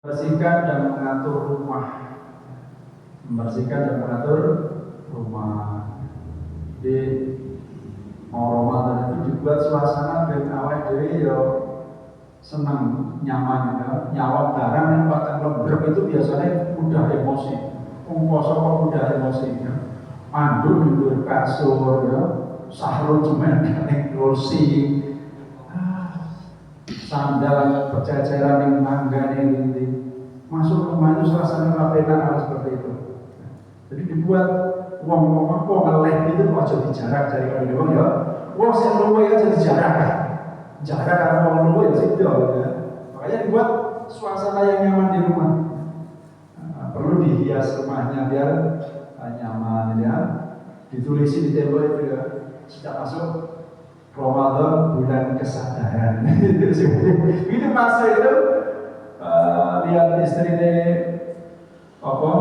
Membersihkan dan mengatur rumah. Membersihkan dan mengatur rumah. Di Ramadan itu dibuat suasana ben awake dhewe yo senang, nyaman ya. Nyawang barang yang patang lembrep itu biasanya mudah emosi. Wong poso kok mudah emosi ya. Mandu di kasur ya, sahur cuma ning kursi. Sandal berceceran yang tangga ini masuk rumah itu suasana rapetan harus seperti itu. Jadi dibuat uang apa ngeleh itu aja dijarak dari orang ya. Wong sing luwe aja dijarak. Jarak karo wong luwe ya sido ya. Makanya dibuat suasana yang nyaman di rumah. Perlu dihias rumahnya biar nyaman ya. Ditulisi di tembok itu ya. Sejak masuk Ramadan bulan kesadaran. Itu masa itu lihat istrinya apa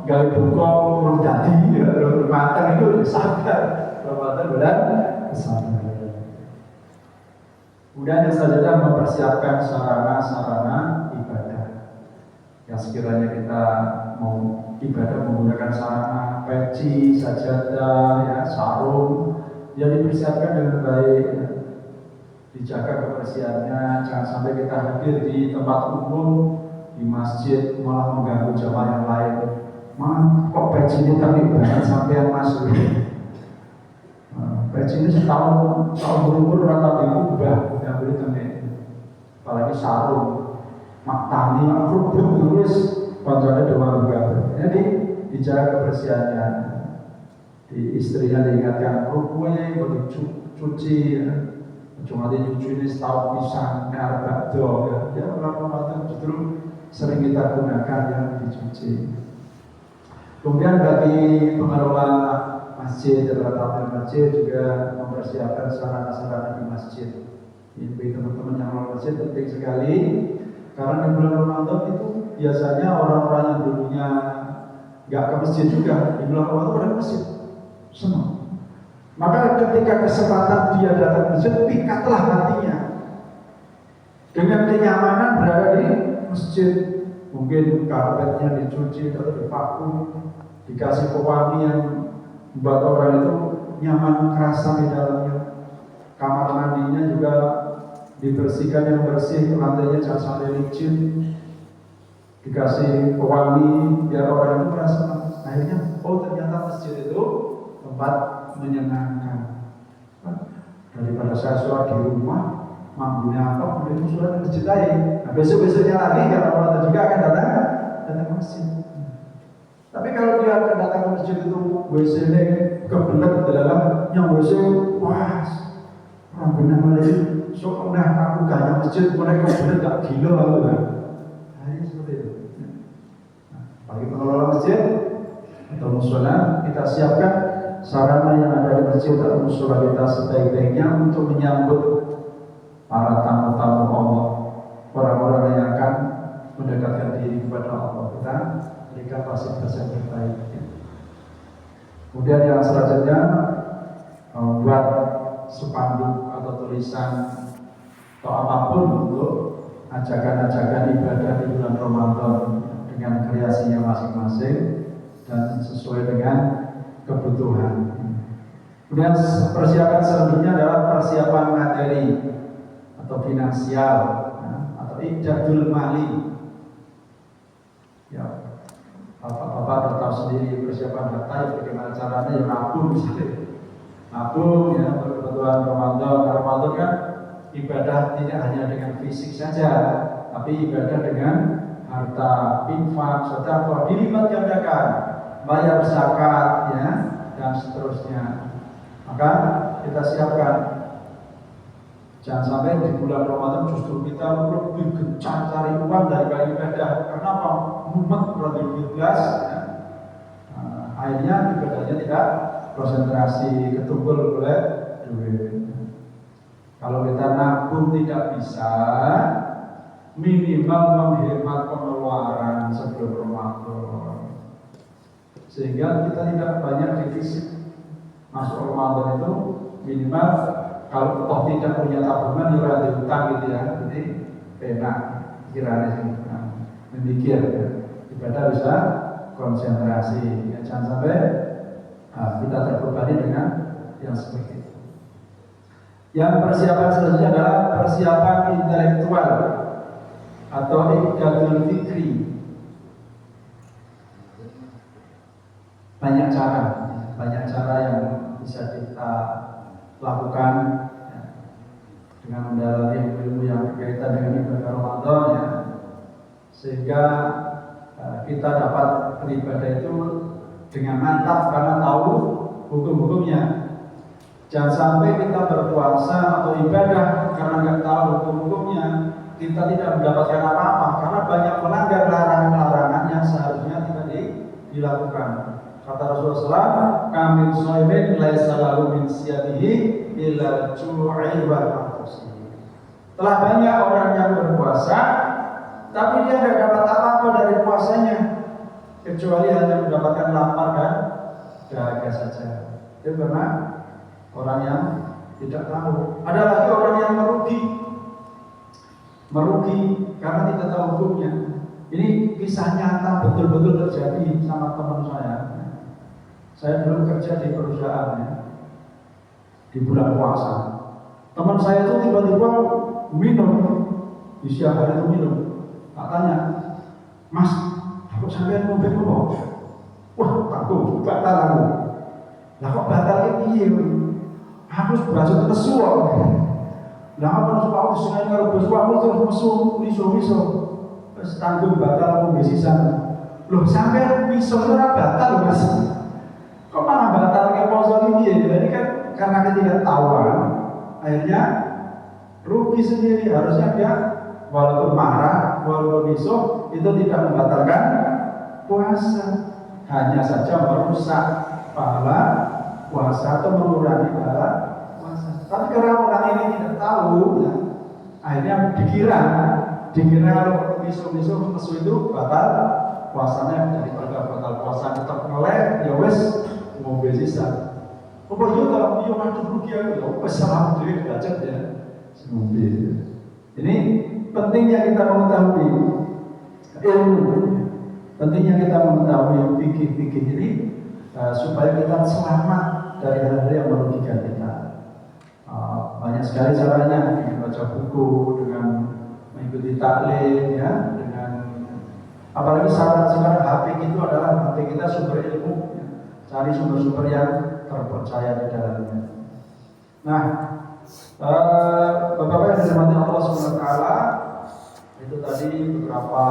gawe buka urung dadi urung matang itu sadar Ramadan bulan kesadaran. Kemudian yang selanjutnya mempersiapkan sarana-sarana ibadah. Yang sekiranya kita mau ibadah menggunakan sarana peci, sajadah, ya, sarung, yang dipersiapkan dengan baik, dijaga kebersihannya, jangan sampai kita hadir di tempat umum, di masjid malah mengganggu jamaah yang lain. Kok peci ini tapi banget sampai yang masuk. Peci ini setahun berumur rata diubah, tidak boleh temen. Apalagi sarung, maktani, kerudung tulis, konsolnya doang juga. Jadi dijaga kebersihannya. Di istrinya diingatkan rukuknya boleh cuci ya. Cuma dia cuci ini setahun pisang ngarep do ya Ramadan justru sering kita gunakan yang dicuci. Kemudian bagi pengelola masjid atau tamu masjid juga mempersiapkan sarana-sarana di masjid. Ini bagi teman-teman yang mengelola masjid penting sekali karena di bulan Ramadan itu biasanya orang-orang yang dulunya nggak ke masjid juga di bulan Ramadan pada ke masjid. Senang. Maka ketika kesempatan dia datang ke masjid, pikatlah hatinya dengan kenyamanan berada di masjid. Mungkin karpetnya dicuci atau divakum, dikasih pewangi yang membuat orang itu nyaman kerasa di dalamnya. Kamar mandinya juga dibersihkan yang bersih, lantainya jangan sampai licin, dikasih pewangi biar orang itu merasa akhirnya oh ternyata masjid itu tempat menyenangkan. Daripada saya sholat di rumah, mampunya apa, kemudian sholat di masjid lain. Nah, besok-besoknya lagi karena orang juga akan datang ke masjid. Tapi kalau dia akan datang ke masjid itu WC-nya kebelet di dalam yang WC, wah, orang benar malah so nah aku gaya masjid mereka kebelet gak gila lalu kan. Hari seperti itu. Nah, bagi pengelola masjid atau musola kita siapkan sarana yang ada di masjid atau musola kita sebaik-baiknya untuk menyambut para tamu-tamu Allah, orang-orang yang akan mendekatkan diri kepada Allah. Kita berikan fasilitas yang terbaik. Kemudian yang selanjutnya buat spanduk atau tulisan atau apapun untuk ajakan-ajakan ibadah di bulan Ramadan dengan kreasinya masing-masing dan sesuai dengan kebutuhan. Kemudian persiapan selanjutnya adalah persiapan materi atau finansial atau ijadul mali. Ya, bapak-bapak tahu sendiri persiapan harta bagaimana caranya ya nabung misalnya. Nabung ya untuk kebutuhan Ramadan. Ramadan kan ibadah tidak hanya dengan fisik saja, tapi ibadah dengan harta, infak, sedekah, dilipat gandakan, bayar zakat ya dan seterusnya. Maka kita siapkan jangan sampai di bulan Ramadan justru kita lebih gencar cari uang daripada ibadah. Kenapa? Mumet 2017 ya. Akhirnya ibadahnya tidak konsentrasi, ketumpul oleh duit. Kalau kita nabung tidak bisa, minimal menghemat pengeluaran sebelum Ramadan, sehingga kita tidak banyak defisit. Masuk Ramadan itu minimal kalau toh tidak punya tabungan ya ada hutang gitu ya, jadi enak kiranya sih. memikir, ya. Ibadah bisa konsentrasi, ya. Jangan sampai kita terbebani dengan yang seperti itu. Yang persiapan selanjutnya adalah persiapan intelektual atau i'dadul fikri. Banyak cara yang bisa kita lakukan, ya, dengan mendalami ilmu yang berkaitan dengan ibadah Ramadan, ya, sehingga kita dapat beribadah itu dengan mantap karena tahu hukum-hukumnya. Jangan sampai kita berpuasa atau ibadah karena nggak tahu hukum-hukumnya, kita tidak mendapatkan apa-apa karena banyak melanggar larangan-larangan yang seharusnya tidak dilakukan. Kata Rasulullah SAW, "Kamil shaimin laisa lahu min siyamihi illa ju'i wal atshi." Telah banyak orang yang berpuasa, tapi dia tidak dapat apa-apa dari puasanya, kecuali hanya mendapatkan lapar dan dahaga saja. Itu karena orang yang tidak tahu. Ada lagi orang yang merugi karena tidak tahu hukumnya. Ini kisah nyata betul-betul terjadi sama teman saya. Saya dulu kerja di perusahaan, ya, di bulan puasa. Teman saya itu tiba-tiba minum di siang hari itu minum. Tak tanya, "Mas, aku sampean mau minum apa?" "Wah, aku batal aku." "Lah kok batal iki piye?" "Aku berasa nesu kok." "Lah apa nesu aku sengaja karo bos aku terus nesu miso-miso." Wis tanggung batal aku nggih sisan. "Loh, sampean miso ora batal, Mas. Kok malah batal ke poso iki?" Jadi kan karena ketidaktahuan, akhirnya rugi sendiri. Harusnya dia walaupun marah, walaupun miso, itu tidak membatalkan puasa, hanya saja merusak pahala puasa atau mengurangi pahala puasa. Tapi karena orang ini tidak tahu, ya, akhirnya dikira kalau miso-miso nesu itu batal puasanya, daripada batal puasa tetap ngelek, ya wes mau besisa. Apa yo kalau yo mati rugi aku, ya wes salah dhewe belajar ya. Semoga. Ini pentingnya kita mengetahui ilmu. Pentingnya kita mengetahui fikih-fikih ini supaya kita selamat dari hal-hal yang merugikan kita. Banyak sekali caranya, dengan baca buku, dengan mengikuti taklim, ya, dengan apalagi sekarang HP itu adalah HP kita sumber ilmu, ya. Cari sumber-sumber yang terpercaya di dalamnya. Nah, Bapak-Bapak yang dirahmati Allah Subhanahu wa taala, itu tadi beberapa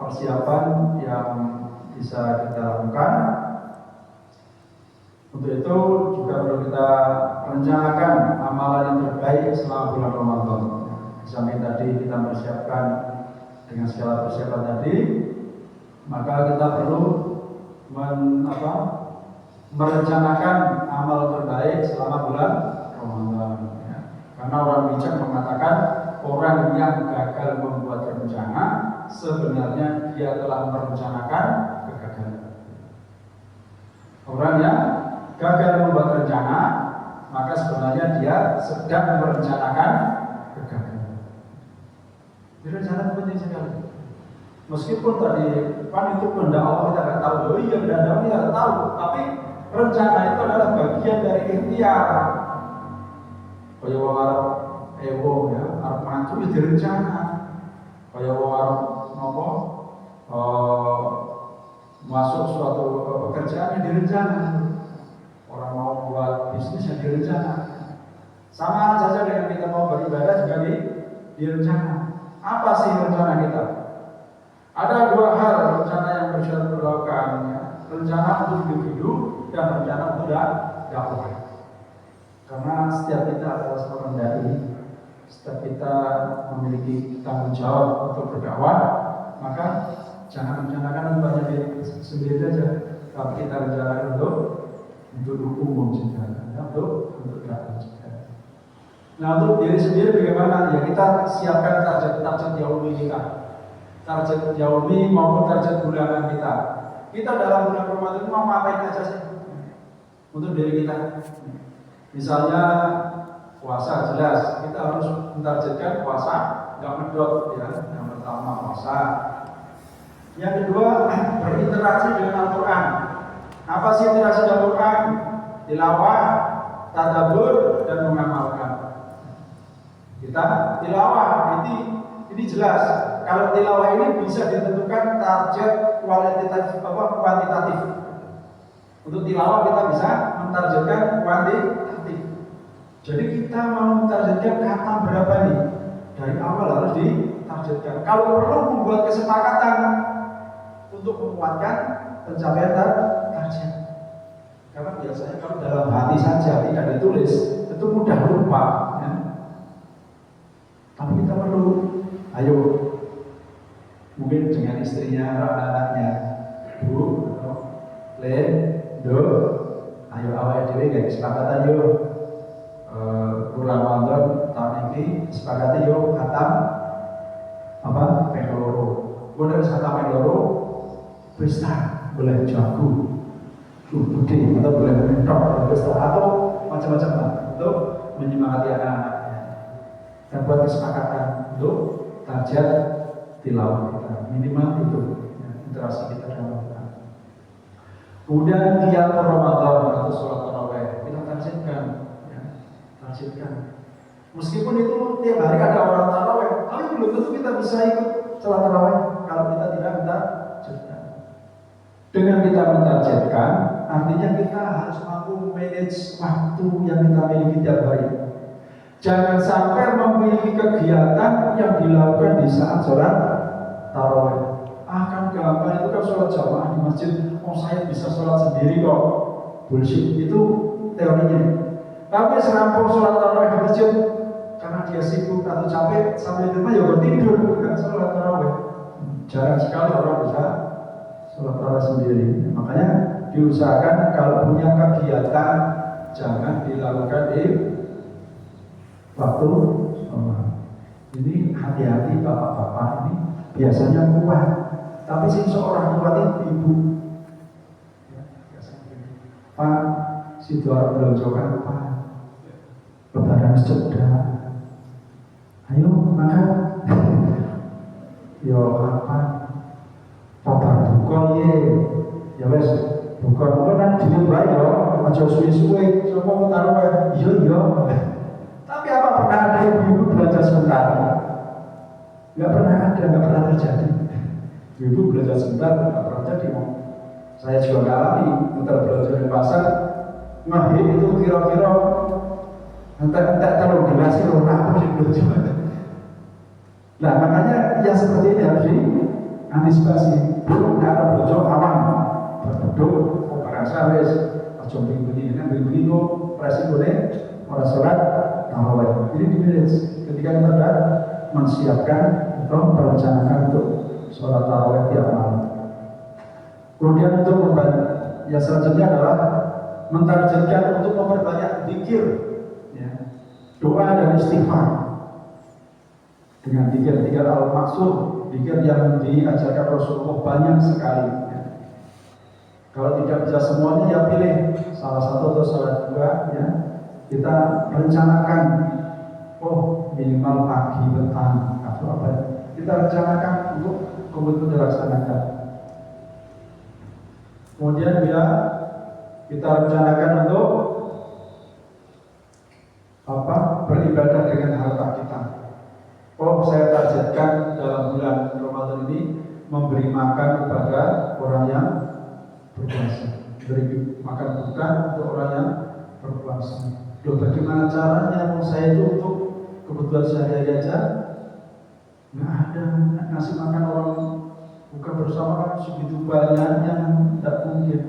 persiapan yang bisa kita lakukan. Untuk itu juga perlu kita rencanakan amalan yang terbaik selama bulan Ramadan. Di samping tadi kita persiapkan dengan segala persiapan tadi, maka kita perlu merencanakan amal terbaik selama bulan Ramadan, ya. Karena orang bijak mengatakan orang yang gagal membuat rencana sebenarnya dia telah merencanakan kegagalan. Orang yang gagal membuat rencana, maka sebenarnya dia sedang merencanakan kegagalan. Rencana penting sekali. Meskipun tadi itu kehendak Allah kita tidak tahu, oh iya kehendak Allah kita tidak tahu, tapi rencana itu adalah bagian dari ikhtiar. Kaya wong arep ewo, ya, arep mantu ya direncana. Kaya wong arep napa masuk suatu pekerjaan yang direncana. Orang mau buat bisnis yang direncana. Sama saja dengan kita mau beribadah juga direncana. Apa sih rencana kita? Ada dua hal rencana yang bisa dilakukan, ya. Rencana untuk hidup dan rencana untuk dakwah. Karena setiap kita adalah seorang dai, setiap kita memiliki tanggung jawab untuk berdakwah, maka jangan rencanakan untuk hanya diri sendiri saja, tapi kita rencanakan untuk umum juga, untuk dakwah juga. Nah, untuk diri sendiri bagaimana? Ya kita siapkan target yaumi kita, target yaumi maupun target bulanan kita. Kita dalam bulan Ramadan itu mau ngapain aja sih untuk diri kita? Misalnya puasa, jelas kita harus mentargetkan puasa nggak medot, ya. Yang pertama puasa, Yang kedua, berinteraksi dengan Al-Quran. Apa sih interaksi dengan Al-Quran? Tilawah, tadabbur, dan mengamalkan. Kita tilawah, ini jelas. Kalau tilawah ini bisa ditentukan target kuantitatif. Untuk tilawah kita bisa mentargetkan kuantitatif. Jadi kita mau mentargetkan kata berapa nih? Dari awal harus ditargetkan. Kalau perlu membuat kesepakatan untuk menguatkan pencapaian target. Karena biasanya kalau dalam hati saja tidak ditulis, itu mudah lupa. Ya. Tapi kita perlu, ayo, mungkin dengan istrinya, anak-anaknya, Bu, Le, Do, ayo awal dewe kayak kesepakatan yuk. Bulan Ramadan tahun ini sepakati yuk khatam apa peloro. Boleh khatam peloro, pesta boleh jago, budi atau boleh mentok pesta atau macam-macam lah untuk menyemangati anak-anaknya. Dan buat kesepakatan untuk target tilawah kita minimal itu ya, interaksi kita dalam Al-Quran. Kemudian qiyam Ramadan atau sholat tarawih kita targetkan. Meskipun itu tiap hari ada orang tarawih, tapi belum tentu kita bisa ikut sholat tarawih kalau kita tidak mentargetkan. Dengan kita mentargetkan, artinya kita harus mampu manage waktu yang kita miliki tiap hari. Jangan sampai memiliki kegiatan yang dilakukan di saat sholat tarawih. Kan gampang, itu kan sholat jamaah di masjid. Oh, saya bisa sholat sendiri kok. Bullshit, itu teorinya. Tapi serampung sholat tarawih di masjid karena dia sibuk atau capek sampai di rumah ya tidur, bukan sholat tarawih. Jarang sekali orang bisa sholat tarawih sendiri. Makanya diusahakan kalau punya kegiatan jangan dilakukan di waktu sholat. Ini hati-hati bapak-bapak ini biasanya kuat, tapi sih seorang kuat itu ibu. Pak, si doa belanja apa? Lebaran sedang. Ayo makan. Yo kapan? Papa buka ye. Ya wes, buka nang dine bae yo, aja suwe-suwe, sapa mau taruh wae. Iya. Tapi apa pernah ada ibu belajar sebentar? Enggak pernah terjadi. Ibu belajar sebentar enggak pernah terjadi. Saya juga ngalami, muter belajar di pasar, ngahir itu kira-kira entek terlalu dilasi orang apa sih belum. Nah makanya yang seperti ini harus diantisipasi. Belum ada belajar aman, berduduk, barang sawes, aja begini, kok resikonya orang sholat tarawih. Ini dimanage ketika kita sudah menyiapkan atau merencanakan untuk sholat tarawih tiap malam. Kemudian untuk yang selanjutnya adalah mentargetkan untuk memperbanyak zikir, ya, doa dan istighfar. Dengan zikir al-maksud, zikir yang diajarkan Rasulullah banyak sekali. Ya. Kalau tidak bisa semuanya, ya pilih salah satu atau salah dua. Ya. Kita rencanakan, oh minimal pagi, petang, atau apa? Kita rencanakan untuk kemudian dilaksanakan. Kemudian kita rencanakan untuk beribadah dengan harta kita. Oh, saya targetkan dalam bulan Ramadan ini memberi makan kepada orang yang berpuasa, beri makan buka untuk orang yang berpuasa. Loh, bagaimana caranya? Saya itu untuk kebutuhan sehari-hari aja nggak ada, ngasih makan orang buka bersama kan segitu banyaknya, tidak mungkin.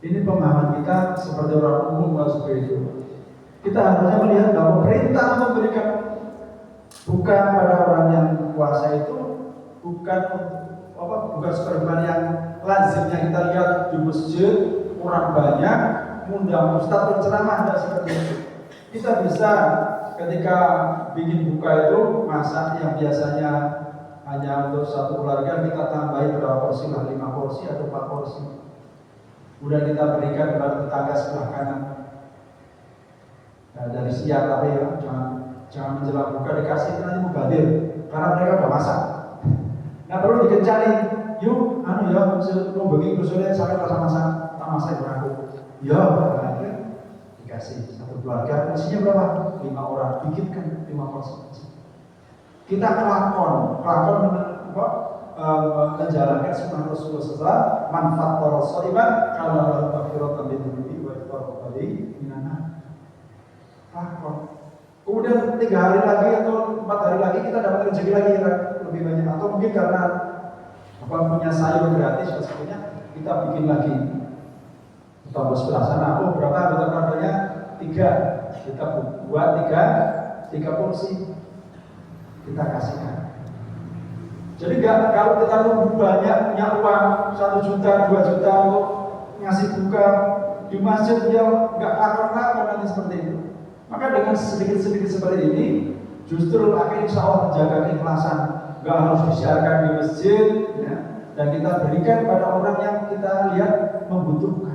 Ini pemahaman kita seperti orang umum atau seperti itu. Kita harusnya melihat bahwa perintah untuk memberikan bukan pada orang yang puasa itu bukan sebagaimana yang lazimnya kita lihat di masjid orang banyak mengundang ustaz berceramah, tidak seperti itu. Kita bisa ketika bikin buka itu masak yang biasanya hanya untuk satu keluarga, kita tambahin berapa porsi lah, 5 porsi atau 4 porsi. Kemudian kita berikan kepada tetangga sebelah kanan. Nah, dari siang tapi ya, jangan menjelang buka dikasih, nanti mubazir karena mereka udah masak. Nah perlu dikencari, yuk anu ya mau bagi usulnya sampai masa-masa tamasya beraku ya dikasih satu keluarga isinya berapa? 5 orang, bikinkan 5 porsi. Kita kelakon menjalankan sunnah Rasulullah SAW, manfaat para sahabat kalau Allah takfiratan bin nabi wa ikhbarqali minana kelakon. Kemudian 3 hari lagi atau 4 hari lagi kita dapat rezeki lagi lebih banyak, atau mungkin karena punya sayur gratis dan sebagainya kita bikin lagi. Kita sebelah sana, berapa anggota keluarganya? 3, kita buat 3 porsi kita kasihkan. Jadi kalau kita nunggu banyak punya uang 1 juta, 2 juta untuk ngasih buka di masjid, dia nggak lakon-lakon nanti seperti itu. Maka dengan sedikit-sedikit seperti ini, justru akan insya Allah menjaga keikhlasan. Nggak harus disiarkan di masjid, ya, dan kita berikan pada orang yang kita lihat membutuhkan.